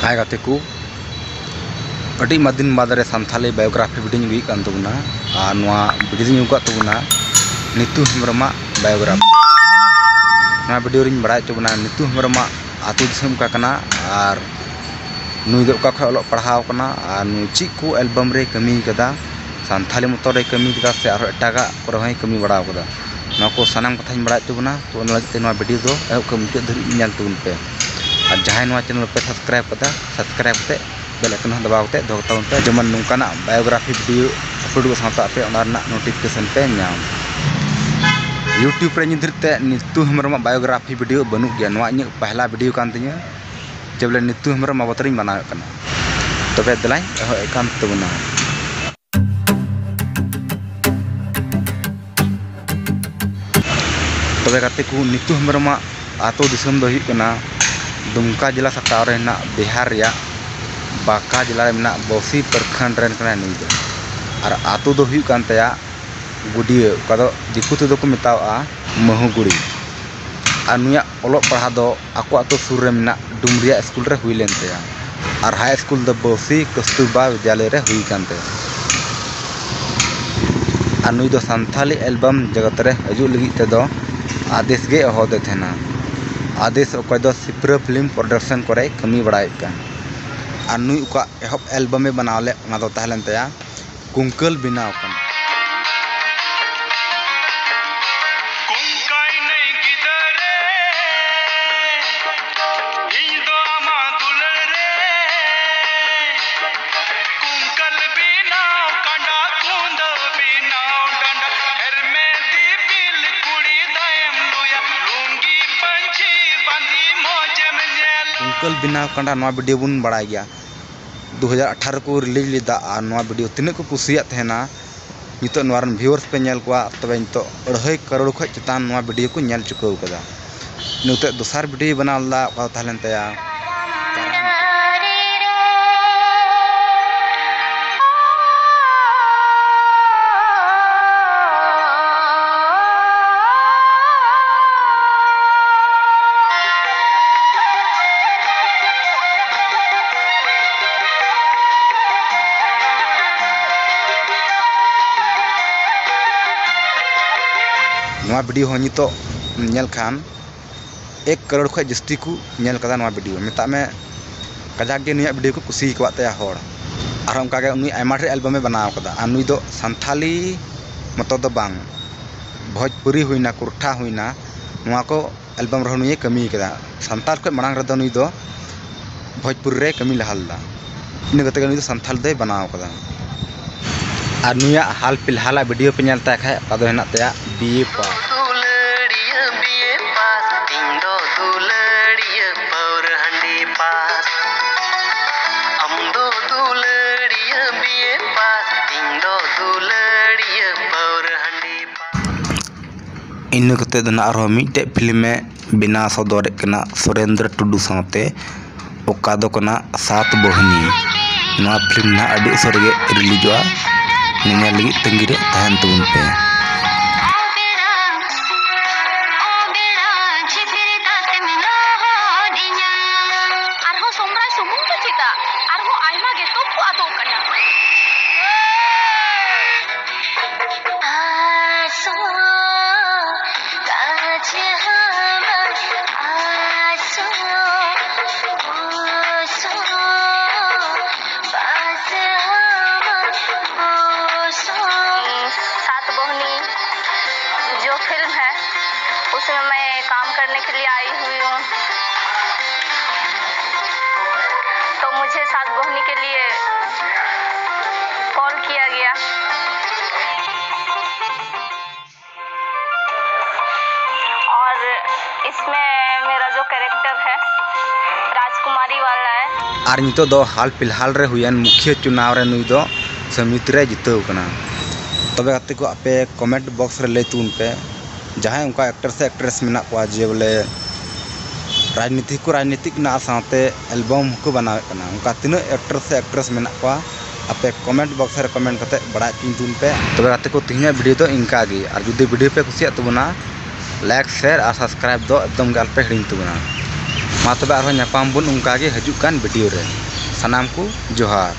हाय गाते को अड़ी मदिन बादरे सानथाली बायोग्राफी वीडियो गी कान तबना आ नोआ वीडियो नी उका तबना नितु हेम्ब्रमा बायोग्राफी ना वीडियो रिन बड़ाय चबना नितु हेम्ब्रमा आतु दिसम का कना आर नुई दो का खय ऑलग पढ़ाव कना आर नु ची को एल्बम रे कमी कदा सानथाली मतो रे कमी कदा से आरो एटागा करहय कमी बड़ाव कदा ना को सनाम कथाኝ बड़ाय चबना तो न लगते नोआ वीडियो दो ए को मुके धरि ᱧᱮᱞ तुन पे और जहां नोआ चैनल पे सब्सक्राइब कदा सब्सक्राइब ते बेल आइकन दबाव ते दो ताउन पे जमन नुकाना बायोग्राफी वीडियो अपलोड साथ पे ओना नोटिफिकेशन पे नाम यूट्यूब रे निधरते नितु हेम्ब्रम बायोग्राफी वीडियो बनु गया नोआ इन पहला वीडियो कान तिया जबले नितु हेम्ब्रम बाबतरी बनाव कना तबे दलाई एहो एकान तबना तबे काते को नितु हेम्ब्रम आतो दिसम दो ही कना दुमका जिला सटाव रे ना बिहार या बाका जिला रे ना बसी प्रखंड रेन कना नुई दो और आतो दो हुई कान तया गुडिया कदो दिकु तो को मेतावा महूगुड़ी और नुया ओलो पढ़ा दो आको आतो सुर रे ना डुमरिया स्कूल रे हुई लेन तया और हाई स्कूल द बसी कस्तूरबा विद्यालय रे हुई कान ते और नुई दो सानथाली एल्बम जगत रे हजू लगी ते दो आदेश गे होदे थेना आदेश ओकय दो सिप्रा फिल्म प्रोडक्शन करे कमी बड़ाय का और नुई उका एहब एल्बम में बनावले ओना दो तहलन तया कुंकल बिनाव कन कुंकल बिनाव कंडा नवा वीडियो बुन बड़ा गया 2018 को रिलीज लेदा और नवा वीडियो तिने को कुसिया थेना नितो नवारन व्यूअर्स पे नेल को तबे नितो 2.5 करोड़ खय चितान नवा वीडियो को नेल चुकाव कदा निते दोसार वीडियो बनावला का थालेन तया नवा वीडियो हो नितो नेल खान 1 करोड़ खय जस्ती को नेल कदा नवा वीडियो मेता में कजाक गे नुया वीडियो को कुसी को तया होड़ और उनका गे उनी आयमा रे एल्बम में बनाव कदा आ नुई दो संथाली मतो दो बांग भोजपुरी हुईना कुरठा हुईना नवा को एल्बम रे नुई कमी कदा संताल को मांग रे दो नुई दो भोजपुरी रे कमी लहालदा इन गते नुई दो संथाल दे बनाव कदा और नुया हाल फिलहाल वीडियो पे नेलता खाय अदो हेना तया बीए पास इन कते दना आरो मिटे फिल्म में बिना सदर कना सुरेंद्र टुडू साथे ओका दो कना सात बहनी नवा फिल्म ना अडी सरगे रिलीजवा निने लगी तंगिरे तहन तुन पे उसमें मैं काम करने के लिए आई हुई हूँ तो मुझे सात बहनी के लिए कॉल किया गया और इसमें मेरा जो कैरेक्टर है राजकुमारी वाला है और नितो दो हाल फिलहाल रे हुयन मुख्य चुनाव रे नुई दो समिति रे जितव कना तबे गाते को आपे कमेंट बॉक्स रे लेतुन पे जहाँ उनका एक्टर से एक्ट्रेस में जे बोले राजनीतिक ना साथे एल्बम को बनावे कना उनका तीन एक्टर से एक्ट्रेस में आपे कमेंट बॉक्स रे कमेंट करते बड़ा चिंतुन पे तबे गाते को तिहिना वीडियो तो इनका गी और जुदी वीडियो पे कुसिया तबना लाइक शेयर और सब्सक्राइब दो एकदम गाल पे हिड़ी तबना। मा तबे आरो ᱧᱟᱯᱟᱢ बुन उनका गे हजुक कान वीडियो रे। सनाम को जोहार।